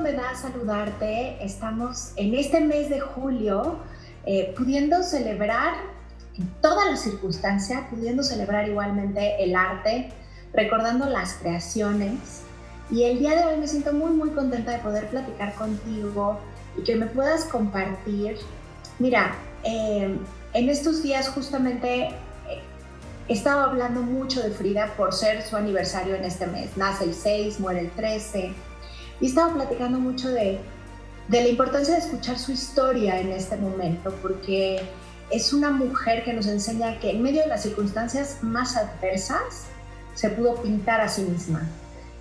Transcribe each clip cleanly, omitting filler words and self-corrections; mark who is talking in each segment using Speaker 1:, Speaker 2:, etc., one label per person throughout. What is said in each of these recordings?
Speaker 1: me da saludarte. Estamos en este mes de julio pudiendo celebrar en todas las circunstancias, pudiendo celebrar igualmente el arte, recordando las creaciones. Y el día de hoy me siento muy contenta de poder platicar contigo y que me puedas compartir. Mira, en estos días justamente he estado hablando mucho de Frida por ser su aniversario en este mes. Nace el 6, muere el 13. Y he estado platicando mucho de la importancia de escuchar su historia en este momento, porque es una mujer que nos enseña que en medio de las circunstancias más adversas se pudo pintar a sí misma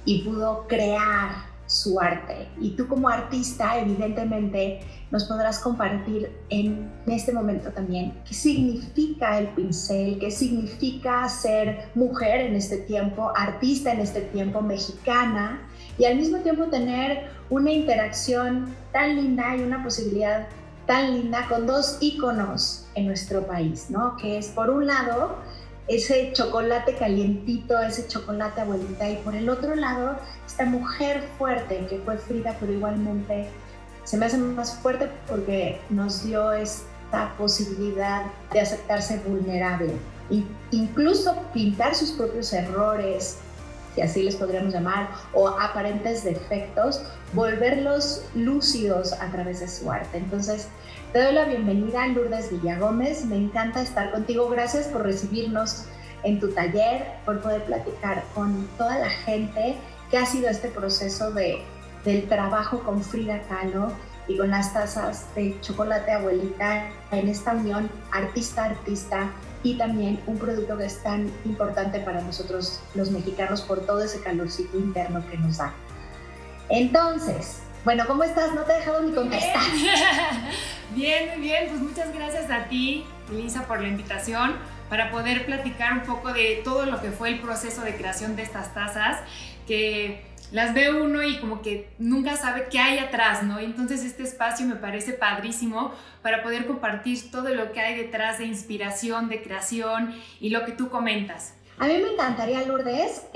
Speaker 1: y pudo crear su arte. Y tú como artista, evidentemente, nos podrás compartir en este momento también qué significa el pincel, qué significa ser mujer en este tiempo, artista en este tiempo, mexicana, y al mismo tiempo tener una interacción tan linda y una posibilidad tan linda con dos íconos en nuestro país, ¿no? Que es, por un lado, ese chocolate calientito, ese chocolate abuelita, y por el otro lado, esta mujer fuerte que fue Frida, pero igualmente se me hace más fuerte porque nos dio esta posibilidad de aceptarse vulnerable, incluso pintar sus propios errores, si así les podríamos llamar, o aparentes defectos, volverlos lúcidos a través de su arte. Entonces, te doy la bienvenida, Lourdes Villagómez. Me encanta estar contigo. Gracias por recibirnos en tu taller, por poder platicar con toda la gente que ha sido este proceso del trabajo con Frida Kahlo y con las tazas de chocolate abuelita en esta unión artista-artista, y también un producto que es tan importante para nosotros los mexicanos por todo ese calorcito interno que nos da. Entonces, bueno, ¿cómo estás? No te he dejado ni contestar.
Speaker 2: Bien, pues muchas gracias a ti, Elisa, por la invitación para poder platicar un poco de todo lo que fue el proceso de creación de estas tazas, que las ve uno y como que nunca sabe qué hay atrás, ¿no? Y entonces este espacio me parece padrísimo para poder compartir todo lo que hay detrás de inspiración, de creación y lo que tú comentas.
Speaker 1: A mí me encantaría, Lourdes,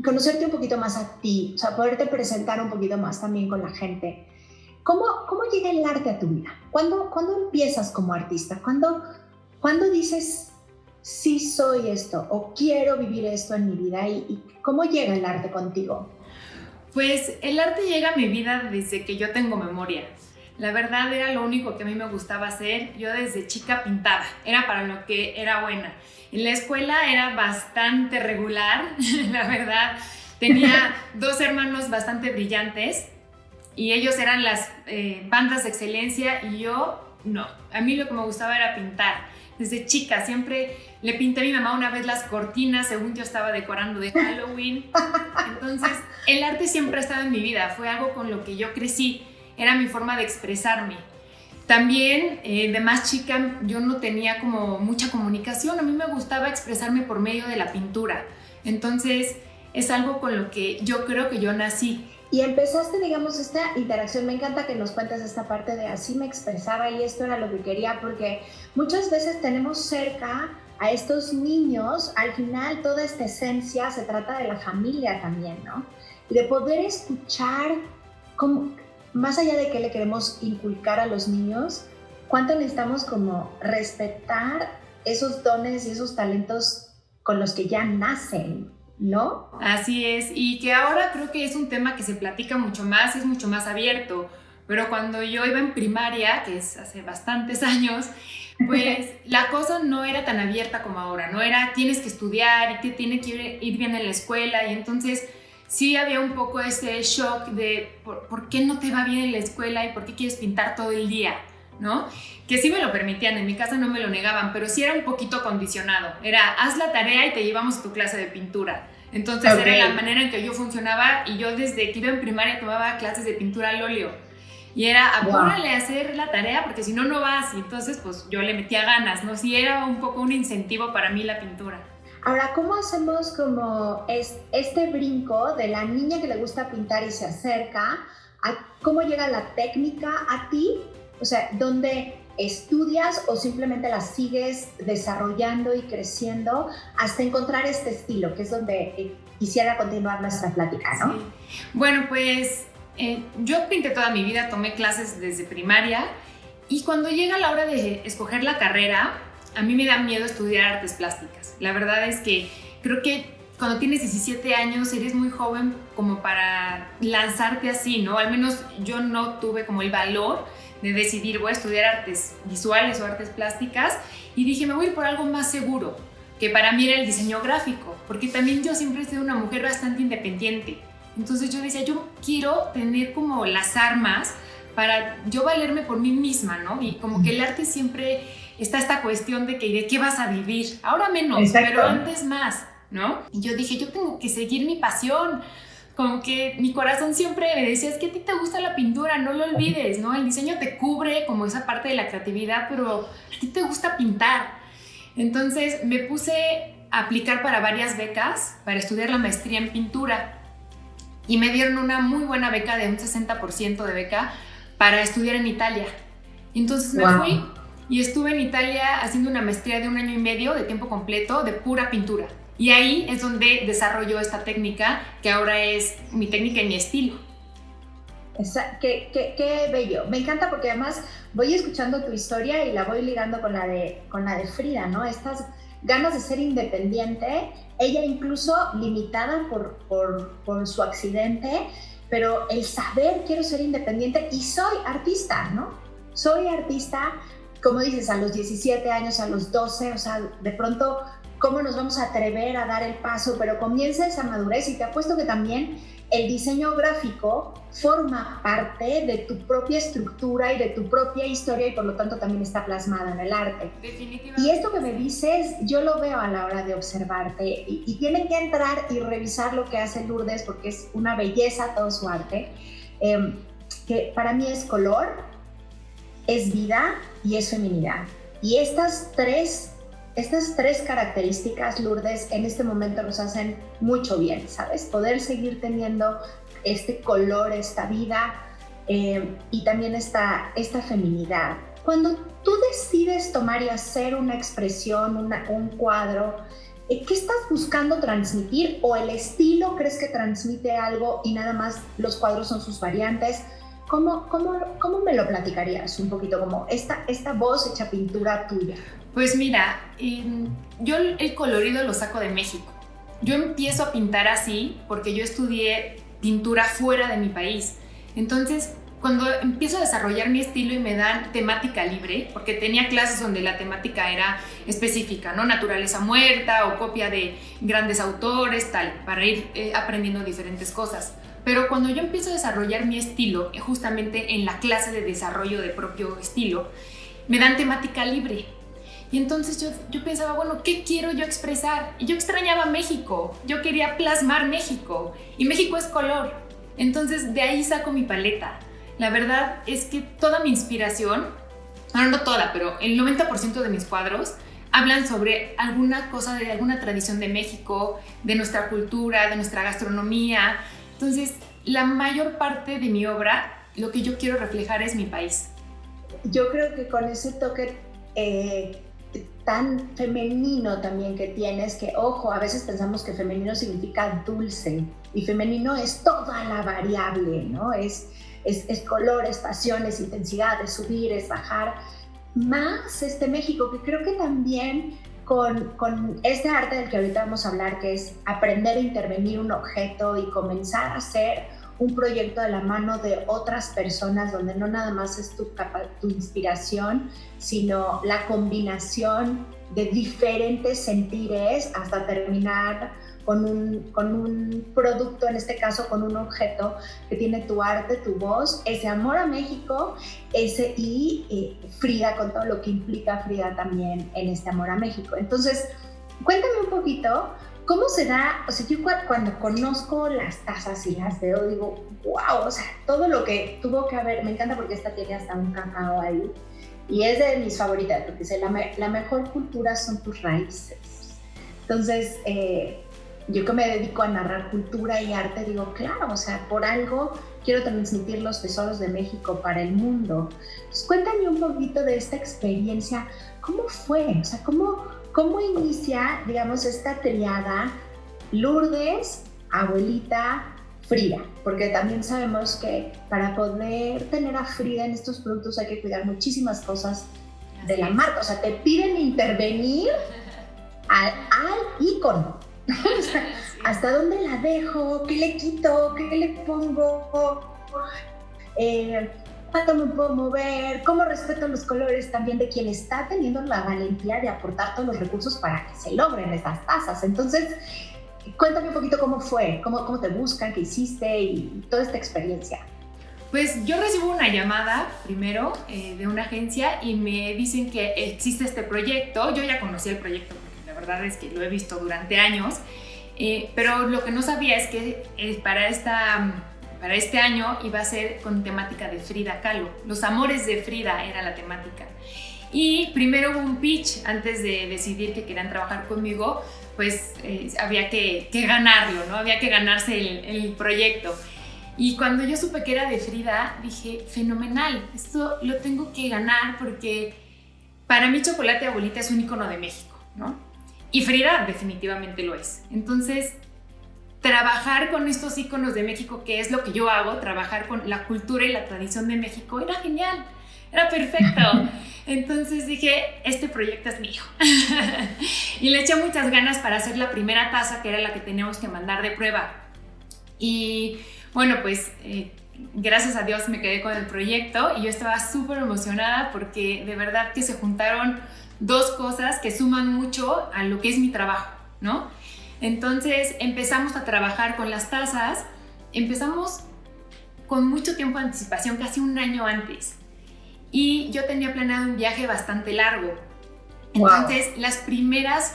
Speaker 1: conocerte un poquito más a ti, o sea, poderte presentar un poquito más también con la gente. ¿Cómo llega el arte a tu vida? ¿Cuándo empiezas como artista? ¿Cuándo dices, sí soy esto o quiero vivir esto en mi vida? ¿Y cómo llega el arte contigo?
Speaker 2: Pues el arte llega a mi vida desde que yo tengo memoria. La verdad era lo único que a mí me gustaba hacer. Yo desde chica pintaba, era para lo que era buena. En la escuela era bastante regular, la verdad. Tenía dos hermanos bastante brillantes y ellos eran las bandas de excelencia y yo no. A mí lo que me gustaba era pintar. Desde chica siempre le pinté a mi mamá una vez las cortinas según yo estaba decorando de Halloween. Entonces el arte siempre ha estado en mi vida, fue algo con lo que yo crecí, era mi forma de expresarme. También de más chica yo no tenía como mucha comunicación, a mí me gustaba expresarme por medio de la pintura. Entonces es algo con lo que yo creo que yo nací.
Speaker 1: Y empezaste, digamos, esta interacción. Me encanta que nos cuentes esta parte de así me expresaba y esto era lo que quería, porque muchas veces tenemos cerca a estos niños. Al final toda esta esencia se trata de la familia también, ¿no? Y de poder escuchar cómo, más allá de qué le queremos inculcar a los niños, cuánto necesitamos como respetar esos dones y esos talentos con los que ya nacen, ¿no?
Speaker 2: Así es, y que ahora creo que es un tema que se platica mucho más y es mucho más abierto, pero cuando yo iba en primaria, que es hace bastantes años, pues la cosa no era tan abierta como ahora, no era tienes que estudiar y que tiene que ir bien en la escuela, y entonces sí había un poco ese shock de ¿por qué no te va bien en la escuela y por qué quieres pintar todo el día? ¿No? Que sí me lo permitían, en mi casa no me lo negaban, pero sí era un poquito condicionado. Era, haz la tarea y te llevamos a tu clase de pintura. Entonces era la manera en que yo funcionaba, y yo desde que iba en primaria tomaba clases de pintura al óleo. Y era, apúrale a hacer la tarea porque si no, no vas. Y entonces pues yo le metía ganas, ¿no? Sí era un poco un incentivo para mí la pintura.
Speaker 1: Ahora, ¿cómo hacemos como este brinco de la niña que le gusta pintar y se acerca a cómo llega la técnica a ti? O sea, ¿dónde estudias o simplemente la sigues desarrollando y creciendo hasta encontrar este estilo, que es donde quisiera continuar nuestra plática, ¿no?
Speaker 2: Sí. Bueno, pues Yo pinté toda mi vida, tomé clases desde primaria y cuando llega la hora de escoger la carrera, a mí me da miedo estudiar artes plásticas. La verdad es que creo que cuando tienes 17 años eres muy joven como para lanzarte así, ¿no? Al menos yo no tuve como el valor de decidir voy a estudiar artes visuales o artes plásticas y dije me voy a ir por algo más seguro, que para mí era el diseño gráfico, porque también yo siempre he sido una mujer bastante independiente. Entonces yo decía, yo quiero tener como las armas para yo valerme por mí misma, ¿no? Y como que el arte siempre está esta cuestión de que ¿de qué vas a vivir? Ahora menos, exacto, pero antes más, ¿no? Y yo dije, yo tengo que seguir mi pasión. Como que mi corazón siempre me decía, es que a ti te gusta la pintura, no lo olvides, ¿no? El diseño te cubre como esa parte de la creatividad, pero a ti te gusta pintar. Entonces me puse a aplicar para varias becas para estudiar la maestría en pintura y me dieron una muy buena beca de un 60% de beca para estudiar en Italia. Entonces me fui y estuve en Italia haciendo una maestría de 1 año y medio de tiempo completo de pura pintura. Y ahí es donde desarrollo esta técnica que ahora es mi técnica y mi estilo.
Speaker 1: Qué bello. Me encanta porque además voy escuchando tu historia y la voy ligando con la de Frida, ¿no? Estas ganas de ser independiente, ella incluso limitada por su accidente, pero el saber quiero ser independiente y soy artista, ¿no? Soy artista, como dices, a los 17 años, a los 12, o sea, de pronto, ¿cómo nos vamos a atrever a dar el paso? Pero comienza esa madurez y te apuesto que también el diseño gráfico forma parte de tu propia estructura y de tu propia historia y por lo tanto también está plasmada en el arte.
Speaker 2: Definitivamente.
Speaker 1: Y esto que me dices, yo lo veo a la hora de observarte y tienen que entrar y revisar lo que hace Lourdes porque es una belleza todo su arte, que para mí es color, es vida y es feminidad. Y estas tres características, Lourdes, en este momento nos hacen mucho bien, ¿sabes? Poder seguir teniendo este color, esta vida y también esta feminidad. Cuando tú decides tomar y hacer una expresión, un cuadro, ¿qué estás buscando transmitir? ¿O el estilo crees que transmite algo y nada más los cuadros son sus variantes? ¿Cómo me lo platicarías un poquito? Como esta voz hecha pintura tuya.
Speaker 2: Pues mira, yo el colorido lo saco de México. Yo empiezo a pintar así porque yo estudié pintura fuera de mi país. Entonces, cuando empiezo a desarrollar mi estilo y me dan temática libre, porque tenía clases donde la temática era específica, ¿no? Naturaleza muerta o copia de grandes autores, tal, para ir aprendiendo diferentes cosas. Pero cuando yo empiezo a desarrollar mi estilo, justamente en la clase de desarrollo de propio estilo, me dan temática libre. Y entonces yo pensaba, bueno, ¿qué quiero yo expresar? Y yo extrañaba México, yo quería plasmar México, y México es color. Entonces de ahí saco mi paleta. La verdad es que toda mi inspiración, bueno, no toda, pero el 90% de mis cuadros hablan sobre alguna cosa de alguna tradición de México, de nuestra cultura, de nuestra gastronomía. Entonces, la mayor parte de mi obra, lo que yo quiero reflejar es mi país.
Speaker 1: Yo creo que con ese toque tan femenino también que tienes, que ojo, a veces pensamos que femenino significa dulce y femenino es toda la variable, ¿no? Es colores, pasiones, intensidad, es subir, es bajar, más México, que creo que también con este arte del que ahorita vamos a hablar, que es aprender a intervenir un objeto y comenzar a hacer un proyecto de la mano de otras personas donde no nada más es tu inspiración, sino la combinación de diferentes sentires hasta terminar con un producto, en este caso con un objeto que tiene tu arte, tu voz, ese amor a México, y Frida, con todo lo que implica Frida también en este amor a México. Entonces, cuéntame un poquito, ¿cómo se da? O sea, yo cuando conozco las tazas y las veo, digo, wow, o sea, todo lo que tuvo que haber, me encanta porque esta tiene hasta un cacao ahí, y es de mis favoritas, porque dice, la mejor cultura son tus raíces. Entonces, yo que me dedico a narrar cultura y arte, digo, claro, o sea, por algo quiero transmitir los tesoros de México para el mundo. Entonces, cuéntame un poquito de esta experiencia, ¿cómo fue? O sea, ¿cómo inicia, digamos, esta triada Lourdes, abuelita, Frida, porque también sabemos que para poder tener a Frida en estos productos hay que cuidar muchísimas cosas de la marca. O sea, te piden intervenir al ícono. O sea, ¿hasta dónde la dejo? ¿Qué le quito? ¿Qué le pongo? ¿Cuánto me puedo mover? ¿Cómo respeto los colores también de quien está teniendo la valentía de aportar todos los recursos para que se logren esas tazas? Entonces, cuéntame un poquito cómo fue, cómo te buscan, qué hiciste y toda esta experiencia.
Speaker 2: Pues yo recibo una llamada primero de una agencia y me dicen que existe este proyecto. Yo ya conocí el proyecto porque la verdad es que lo he visto durante años, pero lo que no sabía es que para este año iba a ser con temática de Frida Kahlo. Los amores de Frida era la temática. Y primero hubo un pitch antes de decidir que querían trabajar conmigo, pues había que ganarlo, ¿no? Había que ganarse el proyecto. Y cuando yo supe que era de Frida, dije, fenomenal, esto lo tengo que ganar porque para mí Chocolate Abuelita es un ícono de México, ¿no? Y Frida definitivamente lo es. Entonces, trabajar con estos íconos de México, que es lo que yo hago, trabajar con la cultura y la tradición de México, era genial, era perfecto. Entonces dije, este proyecto es mío. Y le eché muchas ganas para hacer la primera taza, que era la que teníamos que mandar de prueba. Y bueno, pues gracias a Dios me quedé con el proyecto y yo estaba súper emocionada porque de verdad que se juntaron dos cosas que suman mucho a lo que es mi trabajo, ¿no? Entonces empezamos a trabajar con las tazas, empezamos con mucho tiempo de anticipación, casi un año antes. Y yo tenía planeado un viaje bastante largo. Entonces, wow, las primeras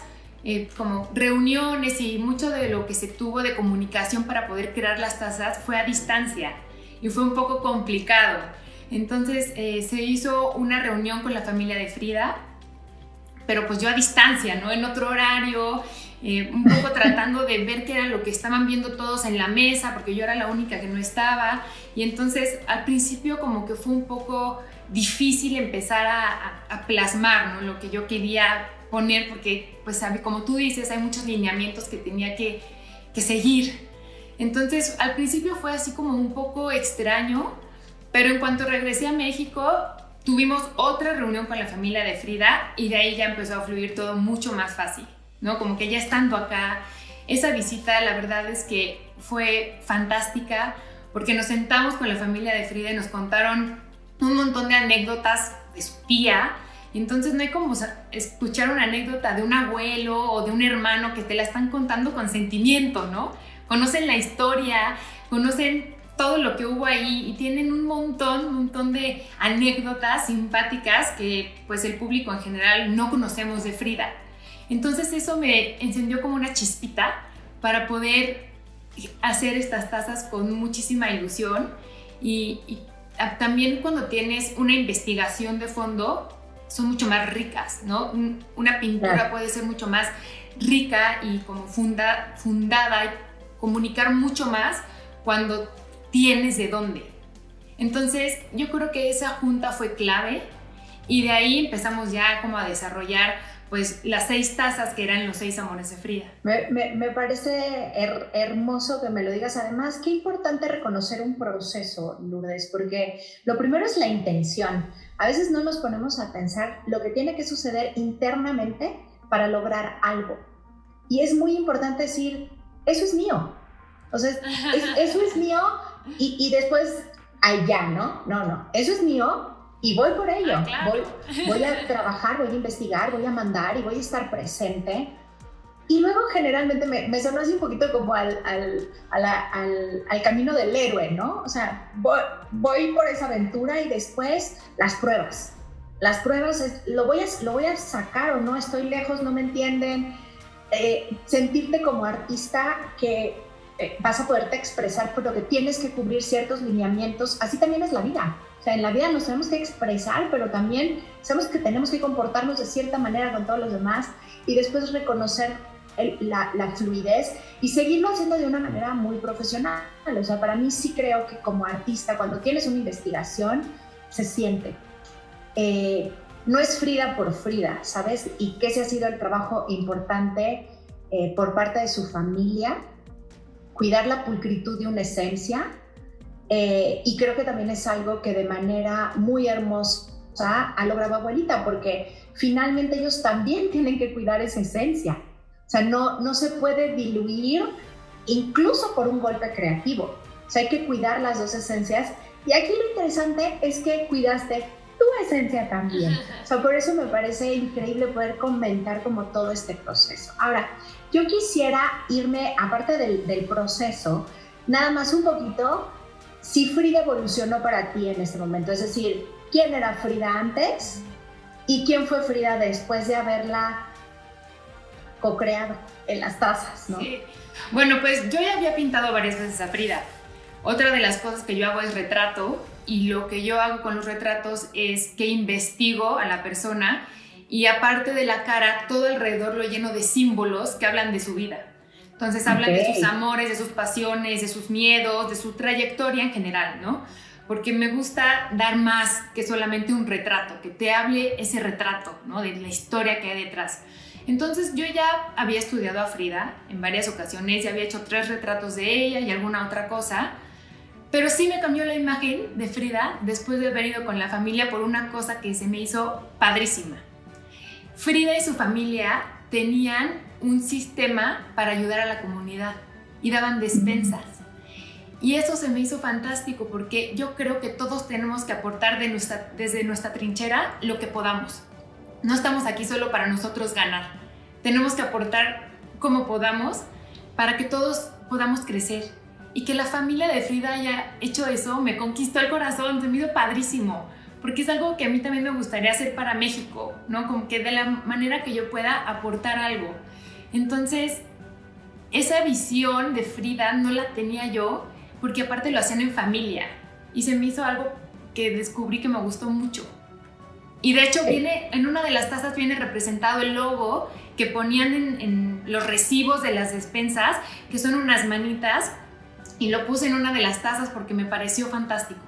Speaker 2: como reuniones y mucho de lo que se tuvo de comunicación para poder crear las tazas fue a distancia y fue un poco complicado. Entonces, se hizo una reunión con la familia de Frida, pero pues yo a distancia, ¿no? En otro horario, un poco tratando de ver qué era lo que estaban viendo todos en la mesa, porque yo era la única que no estaba. Y entonces, al principio como que fue un poco difícil empezar a plasmar, ¿no? Lo que yo quería poner, porque, pues, como tú dices, hay muchos lineamientos que tenía que seguir. Entonces, al principio fue así como un poco extraño, pero en cuanto regresé a México, tuvimos otra reunión con la familia de Frida y de ahí ya empezó a fluir todo mucho más fácil, ¿no? Como que ya estando acá, esa visita, la verdad es que fue fantástica, porque nos sentamos con la familia de Frida y nos contaron un montón de anécdotas de su tía, y entonces no hay como escuchar una anécdota de un abuelo o de un hermano que te la están contando con sentimiento, ¿no? Conocen la historia, conocen todo lo que hubo ahí y tienen un montón de anécdotas simpáticas que pues el público en general no conocemos de Frida. Entonces eso me encendió como una chispita para poder hacer estas tazas con muchísima ilusión y también cuando tienes una investigación de fondo son mucho más ricas, ¿no? Una pintura puede ser mucho más rica y como fundada y comunicar mucho más cuando tienes de dónde. Entonces yo creo que esa junta fue clave y de ahí empezamos ya como a desarrollar pues las 6 tazas que eran los 6 amores de Frida.
Speaker 1: Me parece hermoso que me lo digas. Además, qué importante reconocer un proceso, Lourdes, porque lo primero es la intención. A veces no nos ponemos a pensar lo que tiene que suceder internamente para lograr algo. Y es muy importante decir, eso es mío. O sea, eso es mío y después, allá, ¿no? No, eso es mío. Y voy por ello, claro. voy a trabajar, voy a investigar, voy a mandar y voy a estar presente. Y luego generalmente me sonó así un poquito como al camino del héroe, ¿no? O sea, voy por esa aventura y después las pruebas. Las pruebas es, lo voy a sacar o no, estoy lejos, no me entienden. Sentirte como artista que vas a poderte expresar, pero que tienes que cubrir ciertos lineamientos. Así también es la vida. O sea, en la vida nos tenemos que expresar, pero también sabemos que tenemos que comportarnos de cierta manera con todos los demás y después reconocer la fluidez y seguirlo haciendo de una manera muy profesional. O sea, para mí sí creo que como artista, cuando tienes una investigación, se siente. No es Frida por Frida, ¿sabes? Y que ese ha sido el trabajo importante por parte de su familia, cuidar la pulcritud de una esencia, y creo que también es algo que de manera muy hermosa ha logrado abuelita, porque finalmente ellos también tienen que cuidar esa esencia. O sea, no se puede diluir incluso por un golpe creativo. O sea, hay que cuidar las dos esencias. Y aquí lo interesante es que cuidaste tu esencia también. O sea, por eso me parece increíble poder comentar como todo este proceso. Ahora, yo quisiera irme, aparte del proceso, nada más un poquito, si Frida evolucionó para ti en este momento. Es decir, ¿quién era Frida antes y quién fue Frida después de haberla co-creado en las tazas, ¿no?
Speaker 2: Sí. Bueno, pues yo ya había pintado varias veces a Frida. Otra de las cosas que yo hago es retrato, y lo que yo hago con los retratos es que investigo a la persona, y aparte de la cara, todo alrededor lo lleno de símbolos que hablan de su vida. Entonces hablan de sus amores, de sus pasiones, de sus miedos, de su trayectoria en general, ¿no? Porque me gusta dar más que solamente un retrato, que te hable ese retrato, ¿no? De la historia que hay detrás. Entonces yo ya había estudiado a Frida en varias ocasiones, ya había hecho 3 retratos de ella y alguna otra cosa, pero sí me cambió la imagen de Frida después de haber ido con la familia por una cosa que se me hizo padrísima. Frida y su familia tenían un sistema para ayudar a la comunidad y daban despensas. Y eso se me hizo fantástico, porque yo creo que todos tenemos que aportar desde nuestra trinchera lo que podamos. No estamos aquí solo para nosotros ganar. Tenemos que aportar como podamos para que todos podamos crecer. Y que la familia de Frida haya hecho eso me conquistó el corazón, se me hizo padrísimo. Porque es algo que a mí también me gustaría hacer para México, ¿no? Como que de la manera que yo pueda aportar algo. Entonces, esa visión de Frida no la tenía yo, porque aparte lo hacían en familia. Y se me hizo algo que descubrí que me gustó mucho. Y de hecho viene, en una de las tazas viene representado el logo que ponían en los recibos de las despensas, que son unas manitas, y lo puse en una de las tazas porque me pareció fantástico.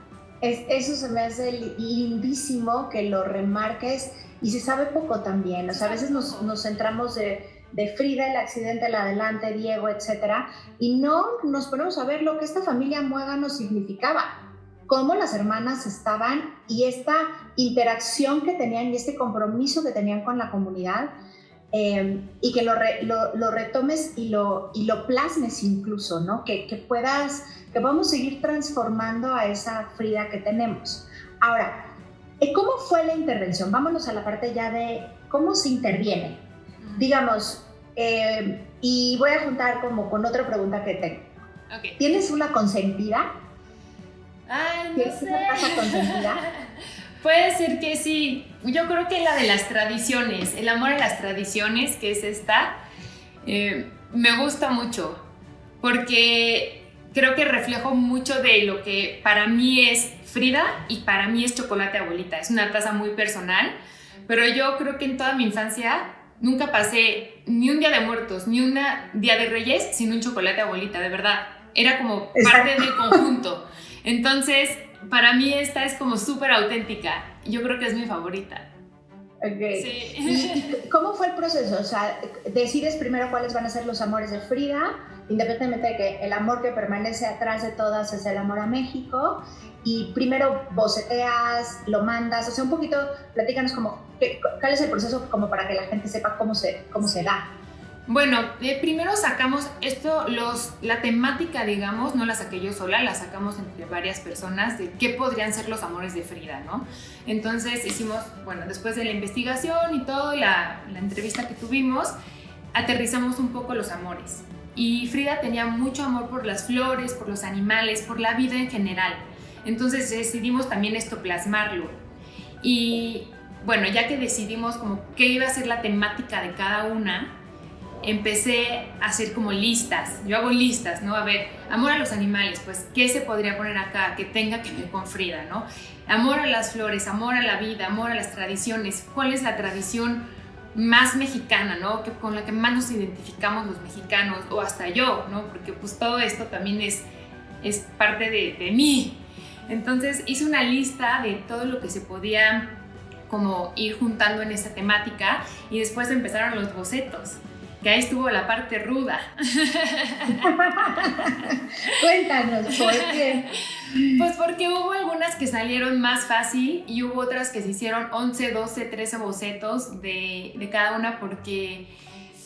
Speaker 1: Eso se me hace lindísimo que lo remarques, y se sabe poco también. O sea, a veces nos centramos de Frida, el accidente, el adelante, Diego, etcétera, y no nos ponemos a ver lo que esta familia muégano significaba. Cómo las hermanas estaban, y esta interacción que tenían y este compromiso que tenían con la comunidad, y que lo retomes y lo plasmes incluso, ¿no? Que podamos seguir transformando a esa Frida que tenemos. Ahora, ¿cómo fue la intervención? Vámonos a la parte ya de cómo se interviene. Digamos, y voy a juntar como con otra pregunta que tengo.
Speaker 2: Okay.
Speaker 1: ¿Tienes una consentida?
Speaker 2: Ay, no sé.
Speaker 1: ¿Una casa consentida?
Speaker 2: Puede ser que sí. Yo creo que la de las tradiciones, el amor a las tradiciones, que es esta, me gusta mucho, porque creo que reflejo mucho de lo que para mí es Frida y para mí es chocolate abuelita. Es una taza muy personal, pero yo creo que en toda mi infancia nunca pasé ni un día de muertos, ni un día de Reyes sin un chocolate abuelita, de verdad. Era como parte del conjunto. Entonces, para mí esta es como súper auténtica. Yo creo que es mi favorita.
Speaker 1: Ok.
Speaker 2: Sí.
Speaker 1: ¿Y cómo fue el proceso? O sea, decides primero cuáles van a ser los amores de Frida, independientemente de que el amor que permanece atrás de todas es el amor a México, y primero boceteas, lo mandas, o sea, un poquito, platícanos como, ¿cuál es el proceso como para que la gente sepa cómo se da?
Speaker 2: Bueno, primero sacamos esto, la temática, digamos, no la saqué yo sola, la sacamos entre varias personas de qué podrían ser los amores de Frida, ¿no? Entonces hicimos, bueno, después de la investigación y todo, la entrevista que tuvimos, aterrizamos un poco los amores. Y Frida tenía mucho amor por las flores, por los animales, por la vida en general. Entonces decidimos también esto plasmarlo. Y bueno, ya que decidimos como qué iba a ser la temática de cada una, empecé a hacer como listas. Yo hago listas, ¿no? A ver, amor a los animales, pues, ¿qué se podría poner acá que tenga que ver con Frida, ¿no? Amor a las flores, amor a la vida, amor a las tradiciones. ¿Cuál es la tradición más mexicana, ¿no? Con la que más nos identificamos los mexicanos, o hasta yo, ¿no? Porque pues todo esto también es parte de mí. Entonces hice una lista de todo lo que se podía como ir juntando en esta temática, y después empezaron los bocetos. que ahí estuvo la parte ruda.
Speaker 1: Cuéntanos, ¿por qué?
Speaker 2: Pues porque hubo algunas que salieron más fácil y hubo otras que se hicieron 11, 12, 13 bocetos de cada una porque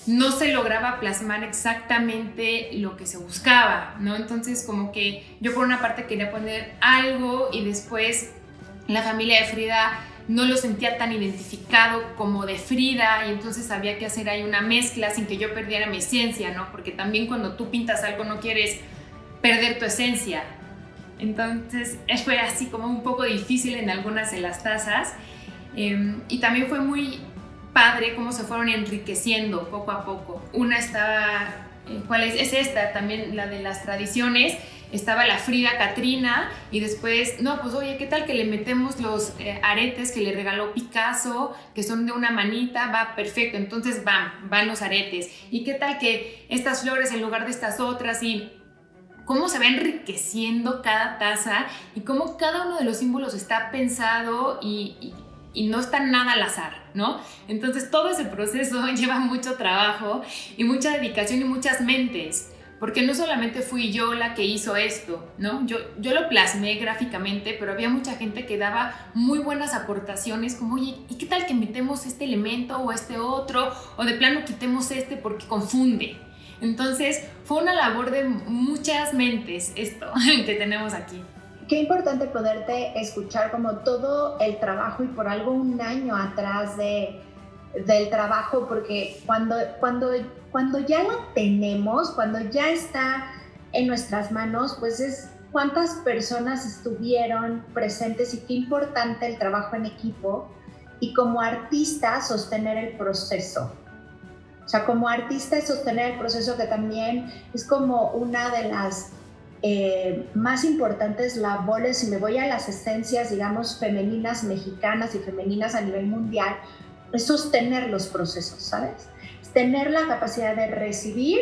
Speaker 2: no se lograba plasmar exactamente lo que se buscaba, ¿no? Entonces como que yo por una parte quería poner algo y después la familia de Frida no lo sentía tan identificado como de Frida y entonces había que hacer ahí una mezcla sin que yo perdiera mi esencia, ¿no? Porque también cuando tú pintas algo no quieres perder tu esencia. Entonces fue así como un poco difícil en algunas de las tazas y también fue muy padre cómo se fueron enriqueciendo poco a poco. Una estaba, ¿cuál es? Es esta también, la de las tradiciones. Estaba la Frida Catrina y después, no, pues oye, ¿qué tal que le metemos los aretes que le regaló Picasso, que son de una manita? Va, perfecto, entonces van los aretes. ¿Y qué tal que estas flores en lugar de estas otras? Y cómo se va enriqueciendo cada taza y cómo cada uno de los símbolos está pensado y no está nada al azar, ¿no? Entonces todo ese proceso lleva mucho trabajo y mucha dedicación y muchas mentes, porque no solamente fui yo la que hizo esto, ¿no? Yo lo plasmé gráficamente, pero había mucha gente que daba muy buenas aportaciones, como, oye, ¿y qué tal que metemos este elemento o este otro? O de plano quitemos este porque confunde. Entonces fue una labor de muchas mentes esto que tenemos aquí.
Speaker 1: Qué importante poderte escuchar como todo el trabajo y por algo un año atrás del trabajo, porque cuando ya la tenemos, cuando ya está en nuestras manos, pues es cuántas personas estuvieron presentes y qué importante el trabajo en equipo y como artista sostener el proceso. O sea, como artista es sostener el proceso, que también es como una de las más importantes labores, si me voy a las esencias, digamos, femeninas mexicanas y femeninas a nivel mundial, es sostener los procesos, ¿sabes? Es tener la capacidad de recibir,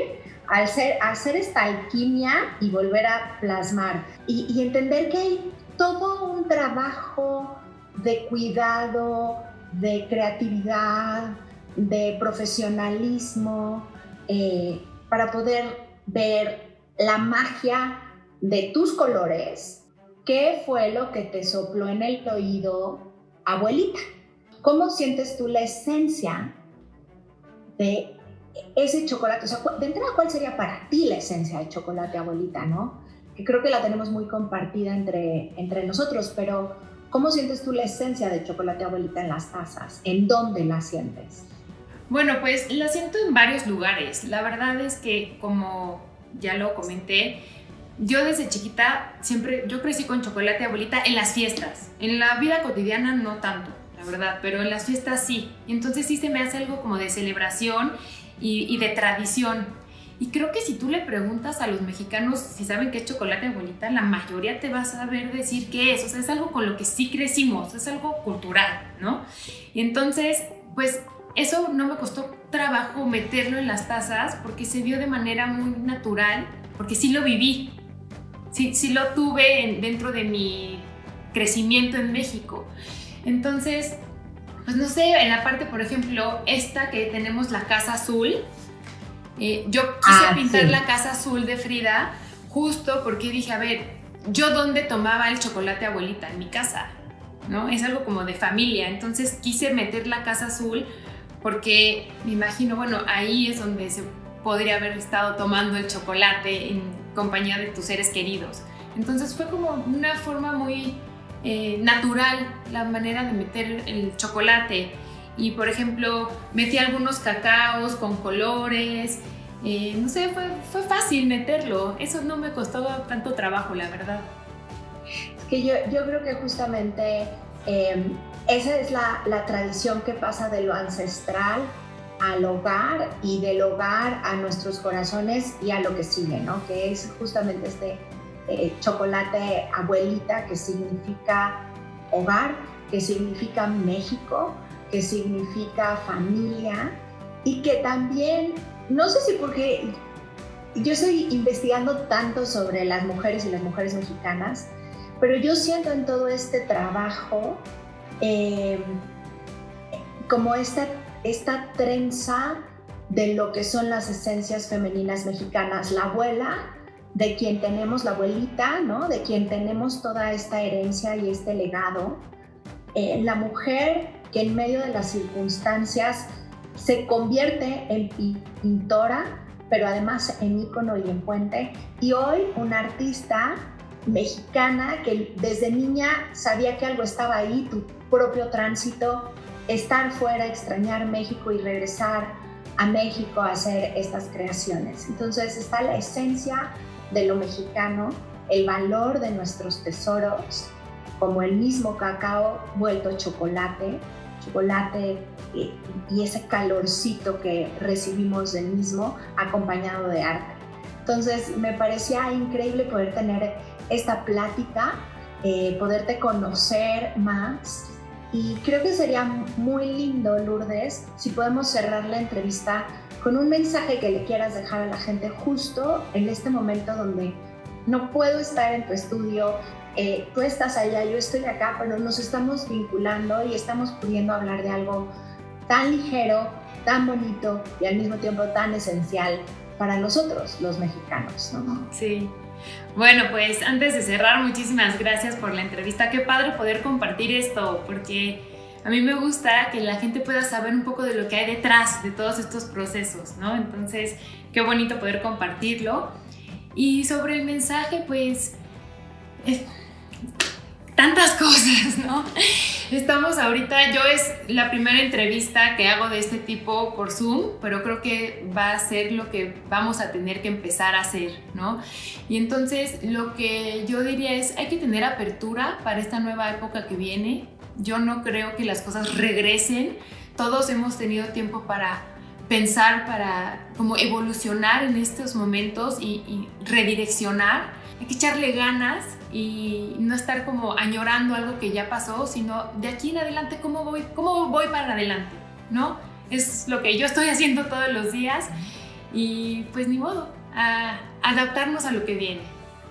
Speaker 1: hacer esta alquimia y volver a plasmar. Y entender que hay todo un trabajo de cuidado, de creatividad, de profesionalismo, para poder ver la magia de tus colores. ¿Qué fue lo que te sopló en el oído, abuelita? ¿Cómo sientes tú la esencia de ese chocolate? O sea, de entrada, ¿cuál sería para ti la esencia de chocolate, abuelita, no? Que creo que la tenemos muy compartida entre nosotros, pero ¿cómo sientes tú la esencia de chocolate, abuelita, en las tazas? ¿En dónde la sientes?
Speaker 2: Bueno, pues la siento en varios lugares. La verdad es que, como ya lo comenté, yo desde chiquita yo crecí con chocolate, abuelita, en las fiestas. En la vida cotidiana no tanto, la verdad, pero en las fiestas sí. Y entonces sí se me hace algo como de celebración y de tradición. Y creo que si tú le preguntas a los mexicanos si saben qué es chocolate, abuelita, la mayoría te va a saber decir qué es. O sea, es algo con lo que sí crecimos, es algo cultural, ¿no? Y entonces, pues eso no me costó trabajo meterlo en las tazas porque se vio de manera muy natural, porque sí lo viví, sí lo tuve dentro de mi crecimiento en México. Entonces, pues no sé, en la parte, por ejemplo, esta que tenemos la Casa Azul, yo quise pintar la Casa Azul de Frida justo porque dije, a ver, ¿yo dónde tomaba el chocolate, abuelita? En mi casa, ¿no? Es algo como de familia, entonces quise meter la Casa Azul porque me imagino, bueno, ahí es donde se podría haber estado tomando el chocolate en compañía de tus seres queridos. Entonces fue como una forma muy natural la manera de meter el chocolate. Y por ejemplo, metí algunos cacaos con colores, no sé, fue fácil meterlo. Eso no me costó tanto trabajo, la verdad.
Speaker 1: Es que yo creo que justamente esa es la tradición que pasa de lo ancestral al hogar y del hogar a nuestros corazones y a lo que sigue, ¿no? Que es justamente este chocolate, abuelita, que significa hogar, que significa México, que significa familia, y que también, no sé si porque yo estoy investigando tanto sobre las mujeres y las mujeres mexicanas, pero yo siento en todo este trabajo como esta trenza de lo que son las esencias femeninas mexicanas. La abuela, de quien tenemos la abuelita, ¿no? De quien tenemos toda esta herencia y este legado. La mujer que en medio de las circunstancias se convierte en pintora, pero además en ícono y en puente. Y hoy una artista mexicana que desde niña sabía que algo estaba ahí, tu propio tránsito, estar fuera, extrañar México y regresar a México a hacer estas creaciones. Entonces está la esencia de lo mexicano, el valor de nuestros tesoros, como el mismo cacao vuelto chocolate y ese calorcito que recibimos del mismo acompañado de arte. Entonces me parecía increíble poder tener esta plática, poderte conocer más, y creo que sería muy lindo, Lourdes, si podemos cerrar la entrevista con un mensaje que le quieras dejar a la gente justo en este momento donde no puedo estar en tu estudio, tú estás allá, yo estoy acá, pero nos estamos vinculando y estamos pudiendo hablar de algo tan ligero, tan bonito y al mismo tiempo tan esencial para nosotros, los mexicanos, ¿no?
Speaker 2: Sí. Bueno, pues antes de cerrar, muchísimas gracias por la entrevista. Qué padre poder compartir esto, porque a mí me gusta que la gente pueda saber un poco de lo que hay detrás de todos estos procesos, ¿no? Entonces, qué bonito poder compartirlo. Y sobre el mensaje, pues, tantas cosas, ¿no? Estamos ahorita, yo es la primera entrevista que hago de este tipo por Zoom, pero creo que va a ser lo que vamos a tener que empezar a hacer, ¿no? Y entonces lo que yo diría es, hay que tener apertura para esta nueva época que viene. Yo no creo que las cosas regresen. Todos hemos tenido tiempo para pensar, para como evolucionar en estos momentos y redireccionar. Hay que echarle ganas y no estar como añorando algo que ya pasó, sino de aquí en adelante, ¿cómo voy para adelante? ¿No? Es lo que yo estoy haciendo todos los días y pues ni modo, a adaptarnos a lo que viene.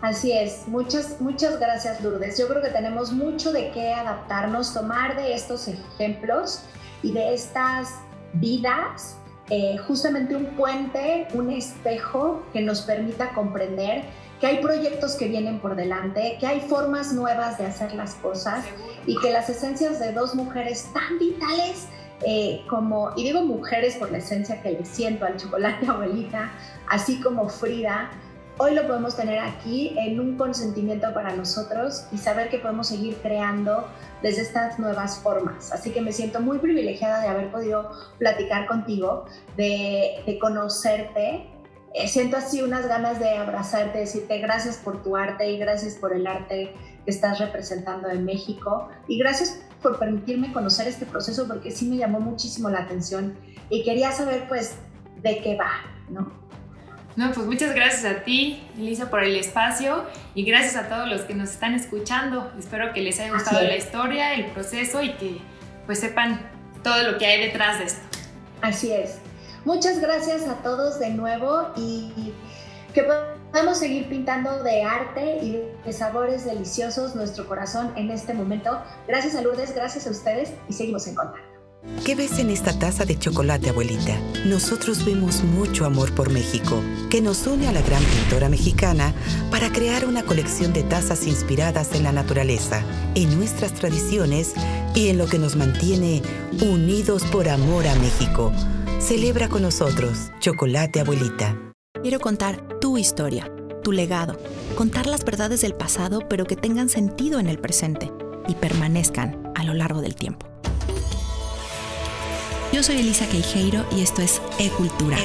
Speaker 1: Así es, muchas gracias, Lourdes. Yo creo que tenemos mucho de qué adaptarnos, tomar de estos ejemplos y de estas vidas justamente un puente, un espejo que nos permita comprender que hay proyectos que vienen por delante, que hay formas nuevas de hacer las cosas y que las esencias de dos mujeres tan vitales como, y digo mujeres por la esencia que le siento al chocolate abuelita, así como Frida, hoy lo podemos tener aquí en un consentimiento para nosotros y saber que podemos seguir creando desde estas nuevas formas. Así que me siento muy privilegiada de haber podido platicar contigo, de conocerte. Siento así unas ganas de abrazarte, decirte gracias por tu arte y gracias por el arte que estás representando en México y gracias por permitirme conocer este proceso porque sí me llamó muchísimo la atención y quería saber pues de qué va, ¿no?
Speaker 2: No, pues muchas gracias a ti, Elisa, por el espacio y gracias a todos los que nos están escuchando. Espero que les haya gustado la historia, el proceso y que pues sepan todo lo que hay detrás de esto.
Speaker 1: Así es. Muchas gracias a todos de nuevo y que podamos seguir pintando de arte y de sabores deliciosos nuestro corazón en este momento. Gracias a Lourdes, gracias a ustedes y seguimos en contacto.
Speaker 3: ¿Qué ves en esta taza de chocolate, abuelita? Nosotros vemos mucho amor por México, que nos une a la gran pintora mexicana para crear una colección de tazas inspiradas en la naturaleza, en nuestras tradiciones y en lo que nos mantiene unidos por amor a México. Celebra con nosotros, Chocolate Abuelita.
Speaker 4: Quiero contar tu historia, tu legado, contar las verdades del pasado, pero que tengan sentido en el presente y permanezcan a lo largo del tiempo. Yo soy Elisa Queijeiro y esto es E-Cultura.